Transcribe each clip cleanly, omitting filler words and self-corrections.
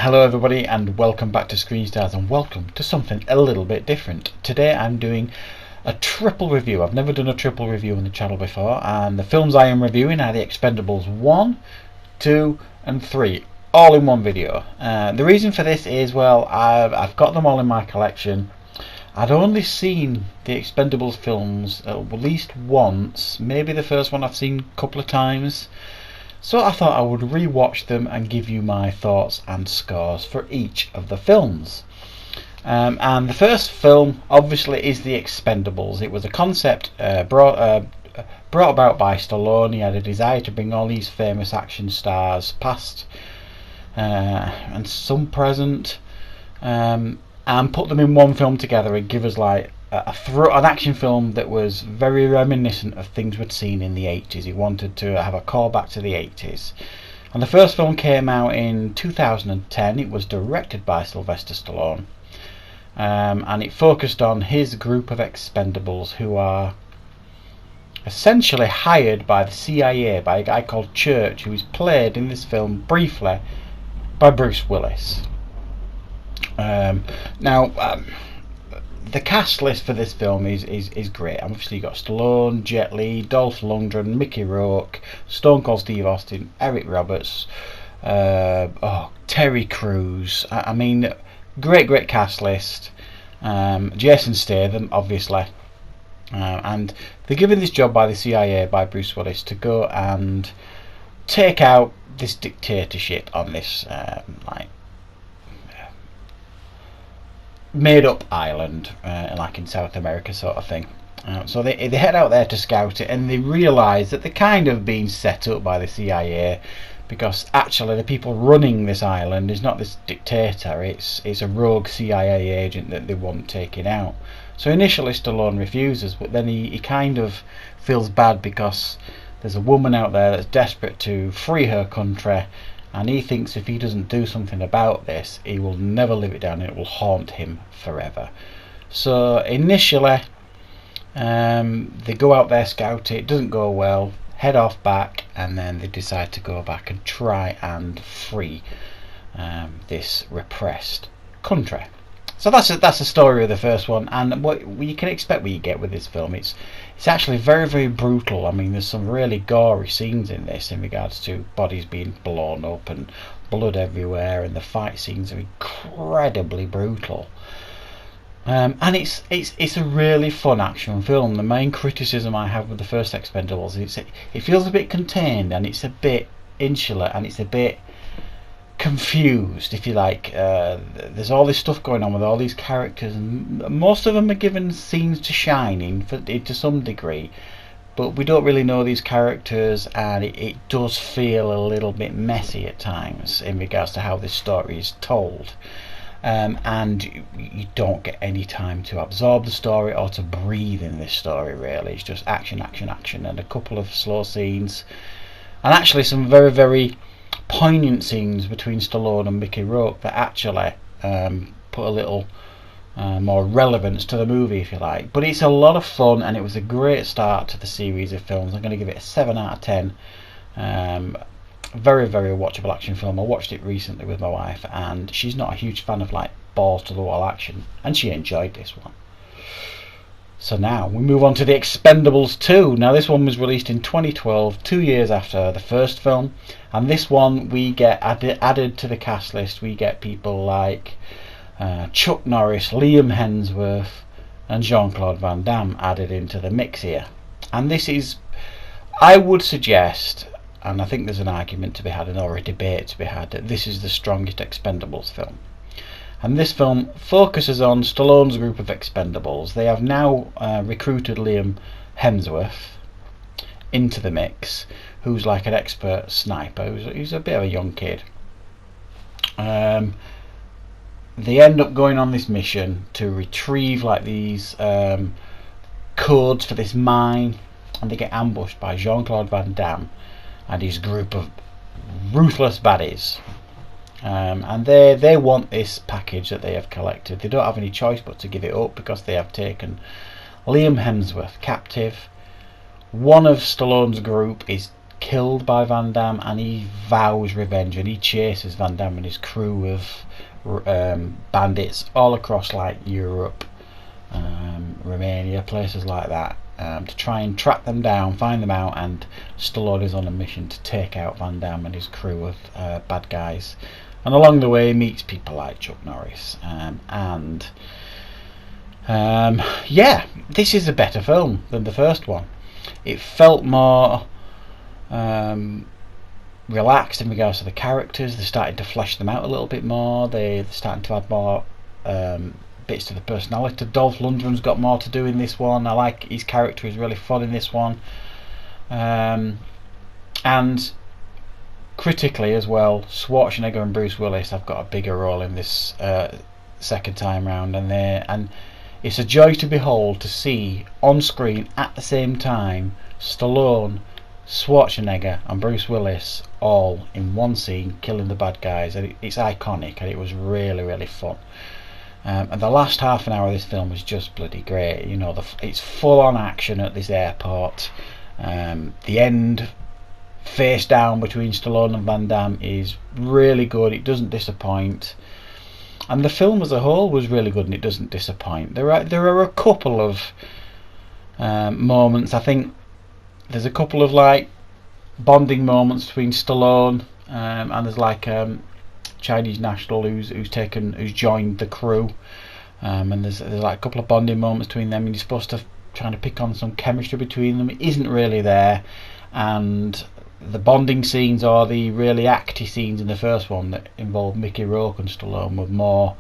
Hello everybody and welcome back to Screen Stars and welcome to something a little bit different. Today I'm doing a triple review. I've never done a triple review on the channel before, and the films I am reviewing are the Expendables 1, 2 and 3 all in one video. The reason for this is, well, I've got them all in my collection. I'd only seen the Expendables films at least once, maybe the first one I've seen a couple of times. So I thought I would re-watch them and give you my thoughts and scores for each of the films. And the first film obviously is the Expendables. It was a concept brought about by Stallone. He had a desire to bring all these famous action stars, past and some present, and put them in one film together and give us like an action film that was very reminiscent of things we'd seen in the 80s. He wanted to have a callback to the 80s. And the first film came out in 2010. It was directed by Sylvester Stallone. And it focused on his group of Expendables who are essentially hired by the CIA by a guy called Church, who is played in this film briefly by Bruce Willis. The cast list for this film is great. Obviously, you've got Stallone, Jet Li, Dolph Lundgren, Mickey Rourke, Stone Cold Steve Austin, Eric Roberts, Terry Crews. I mean, great cast list. Jason Statham, obviously. And they're given this job by the CIA, by Bruce Willis, to go and take out this dictatorship on this made up island, like in South America sort of thing. So they head out there to scout it, and they realise that they're kind of being set up by the CIA, because actually the people running this island is not this dictator, it's a rogue CIA agent that they want taken out. So initially Stallone refuses, but then he kind of feels bad because there's a woman out there that's desperate to free her country, and he thinks if he doesn't do something about this, he will never live it down and it will haunt him forever. So initially they go out there, scout it, doesn't go well, head off back, and then they decide to go back and try and free this repressed country. So that's the story of the first one, and what you can expect what you get with this film. It's actually very brutal. I mean, there's some really gory scenes in this in regards to bodies being blown up and blood everywhere, and the fight scenes are incredibly brutal. And it's a really fun action film. The main criticism I have with the first Expendables is it feels a bit contained, and it's a bit insular, and it's a bit confused, if you like. There's all this stuff going on with all these characters, and most of them are given scenes to shine in to some degree, but we don't really know these characters, and it does feel a little bit messy at times in regards to how this story is told. And you don't get any time to absorb the story or to breathe in this story, really. It's just action, and a couple of slow scenes, and actually some very poignant scenes between Stallone and Mickey Rourke that actually put a little more relevance to the movie, if you like. But it's a lot of fun, and it was a great start to the series of films. I'm going to give it a 7 out of 10. Very watchable action film. I watched it recently with my wife, and she's not a huge fan of like balls to the wall action, and she enjoyed this one. So now we move on to the Expendables 2. Now this one was released in 2012, 2 years after the first film, and this one we get added to the cast list. We get people like Chuck Norris, Liam Hemsworth and Jean-Claude Van Damme added into the mix here. And this is, I would suggest, and I think there's an argument to be had or a debate to be had, that this is the strongest Expendables film. And this film focuses on Stallone's group of Expendables. They have now recruited Liam Hemsworth into the mix, who's like an expert sniper. He's a bit of a young kid. They end up going on this mission to retrieve like these codes for this mine, and they get ambushed by Jean-Claude Van Damme and his group of ruthless baddies. And they want this package that they have collected. They don't have any choice but to give it up, because they have taken Liam Hemsworth captive. One of Stallone's group is killed by Van Damme, and he vows revenge, and he chases Van Damme and his crew of bandits all across like Europe, Romania, places like that, to try and track them down, find them out, and Stallone is on a mission to take out Van Damme and his crew of bad guys. And along the way he meets people like Chuck Norris, yeah, this is a better film than the first one. It felt more relaxed in regards to the characters. They're starting to flesh them out a little bit more. They're starting to add more bits to the personality. Dolph Lundgren's got more to do in this one. I like his character, is really fun in this one. And critically as well, Schwarzenegger and Bruce Willis have got a bigger role in this second time round, and it's a joy to behold to see on screen at the same time Stallone, Schwarzenegger and Bruce Willis all in one scene killing the bad guys. And it's iconic, and it was really, really fun. And the last half an hour of this film was just bloody great. You know, it's full on action at this airport. The end face down between Stallone and Van Damme is really good. It doesn't disappoint, and the film as a whole was really good, and it doesn't disappoint. There are a couple of moments. I think there's a couple of like bonding moments between Stallone and there's like Chinese national who's joined the crew, and there's like a couple of bonding moments between them, and you're supposed to trying to pick on some chemistry between them. It isn't really there, and the bonding scenes or the really acty scenes in the first one that involved Mickey Rourke and Stallone were more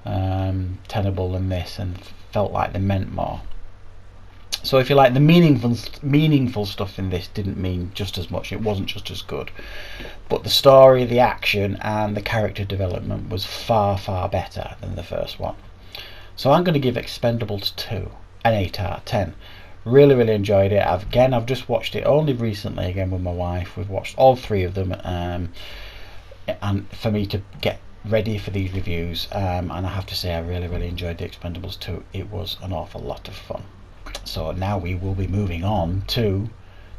tenable than this, and felt like they meant more. So if you like, the meaningful stuff in this didn't mean just as much. It wasn't just as good, but the story, the action and the character development was far, far better than the first one. So I'm going to give Expendables 2 an 8 out of 10. Really, really enjoyed it. I've just watched it only recently again with my wife. We've watched all three of them, and for me to get ready for these reviews, and I have to say I really, really enjoyed the Expendables 2. It was an awful lot of fun. So now we will be moving on to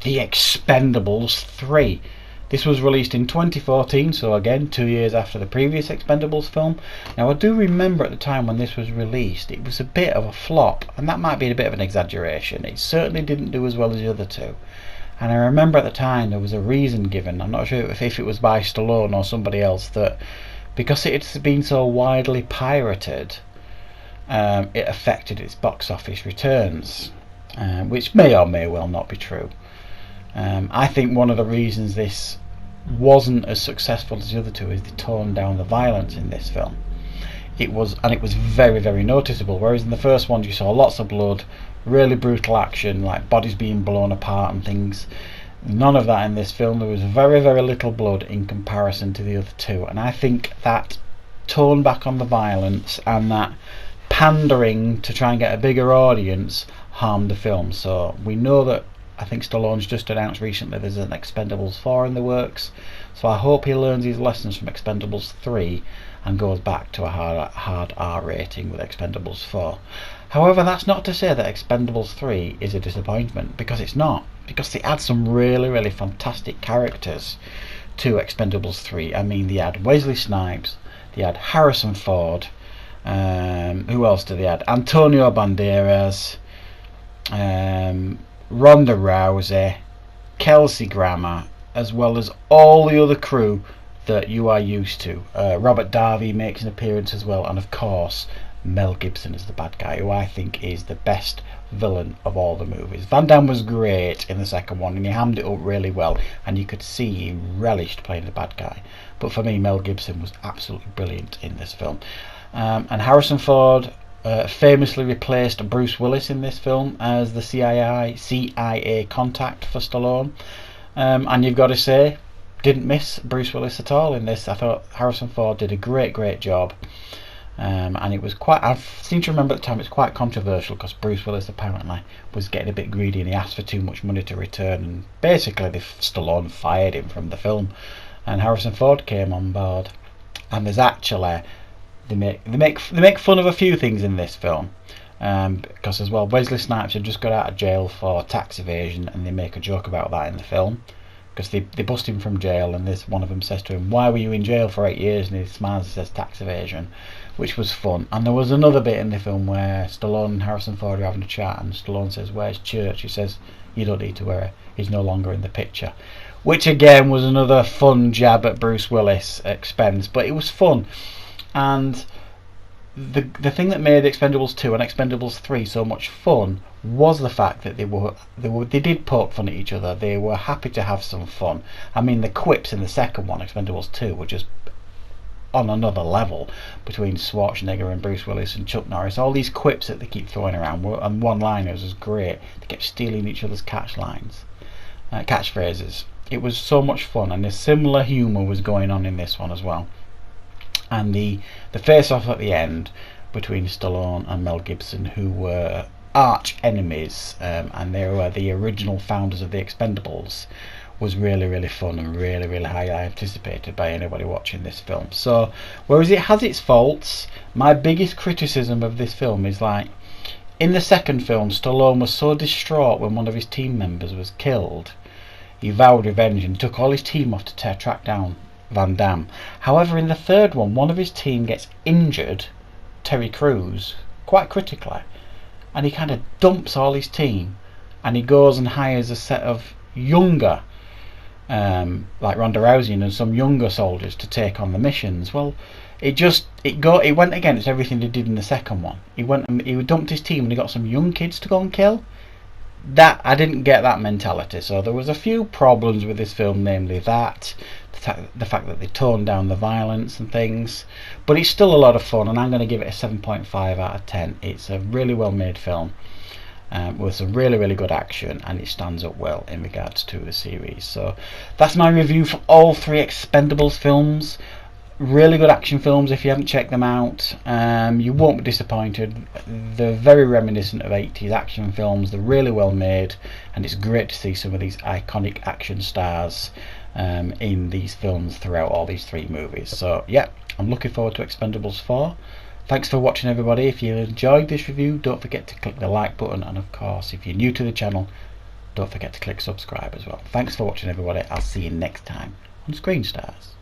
the Expendables 3. This was released in 2014, so again 2 years after the previous Expendables film. Now I do remember at the time when this was released it was a bit of a flop, and that might be a bit of an exaggeration. It certainly didn't do as well as the other two, and I remember at the time there was a reason given. I'm not sure if it was by Stallone or somebody else, that because it had been so widely pirated, it affected its box office returns, which may or may well not be true. I think one of the reasons this wasn't as successful as the other two is they toned down the violence in this film. It was very, very noticeable, whereas in the first one you saw lots of blood, really brutal action, like bodies being blown apart and things. None of that in this film. There was very, very little blood in comparison to the other two, and I think that tone back on the violence and that pandering to try and get a bigger audience harmed the film. So we know that, I think Stallone's just announced recently there's an Expendables 4 in the works, so I hope he learns his lessons from Expendables 3 and goes back to a hard R rating with Expendables 4. However, that's not to say that Expendables 3 is a disappointment, because it's not, because they add some really, really fantastic characters to Expendables 3. I mean, they had Wesley Snipes, they had Harrison Ford, who else did they add? Antonio Banderas, Ronda Rousey, Kelsey Grammer, as well as all the other crew that you are used to. Robert Davi makes an appearance as well, and of course Mel Gibson is the bad guy, who I think is the best villain of all the movies. Van Damme was great in the second one, and he hammed it up really well, and you could see he relished playing the bad guy. But for me, Mel Gibson was absolutely brilliant in this film. And Harrison Ford famously replaced Bruce Willis in this film as the CIA contact for Stallone, and you've got to say, didn't miss Bruce Willis at all in this. I thought Harrison Ford did a great job, and it was quite, I seem to remember at the time it's quite controversial, because Bruce Willis apparently was getting a bit greedy and he asked for too much money to return, and basically Stallone fired him from the film, and Harrison Ford came on board. And there's actually they make fun of a few things in this film, because as well Wesley Snipes had just got out of jail for tax evasion, and they make a joke about that in the film. because they bust him from jail, and this one of them says to him, "Why were you in jail for 8 years?" And he smiles and says, "Tax evasion," which was fun. And there was another bit in the film where Stallone and Harrison Ford are having a chat, and Stallone says, "Where's Church?" He says, "You don't need to worry, he's no longer in the picture," which again was another fun jab at Bruce Willis expense, but it was fun. And the thing that made Expendables 2 and Expendables 3 so much fun was the fact that they did poke fun at each other. They were happy to have some fun. I mean, the quips in the second one, Expendables 2, were just on another level, between Schwarzenegger and Bruce Willis and Chuck Norris. All these quips that they keep throwing around and one-liners was great. They kept stealing each other's catchphrases. It was so much fun, and a similar humour was going on in this one as well. And the face-off at the end between Stallone and Mel Gibson, who were arch enemies, and they were the original founders of the Expendables, was really, really fun and really, really highly anticipated by anybody watching this film. So, whereas it has its faults, my biggest criticism of this film is, like, in the second film, Stallone was so distraught when one of his team members was killed, he vowed revenge and took all his team off to track down Van Damme. However, in the third one of his team gets injured, Terry Crews, quite critically, and he kind of dumps all his team, and he goes and hires a set of younger, like Ronda Rousey and some younger soldiers to take on the missions. Well, it went against everything he did in the second one. He dumped his team and he got some young kids to go and kill. That I didn't get that mentality. So there was a few problems with this film, namely that the fact that they toned down the violence and things, but it's still a lot of fun, and I'm going to give it a 7.5 out of 10. It's a really well made film, with some really, really good action, and it stands up well in regards to the series. So that's my review for all three Expendables films. Really good action films. If you haven't checked them out, you won't be disappointed. They're very reminiscent of 80s action films. They're really well made, and it's great to see some of these iconic action stars in these films throughout all these three movies. So yeah, I'm looking forward to Expendables 4. Thanks for watching, everybody. If you enjoyed this review, don't forget to click the like button, and of course, if you're new to the channel, don't forget to click subscribe as well. Thanks for watching, everybody. I'll see you next time on Screen Stars.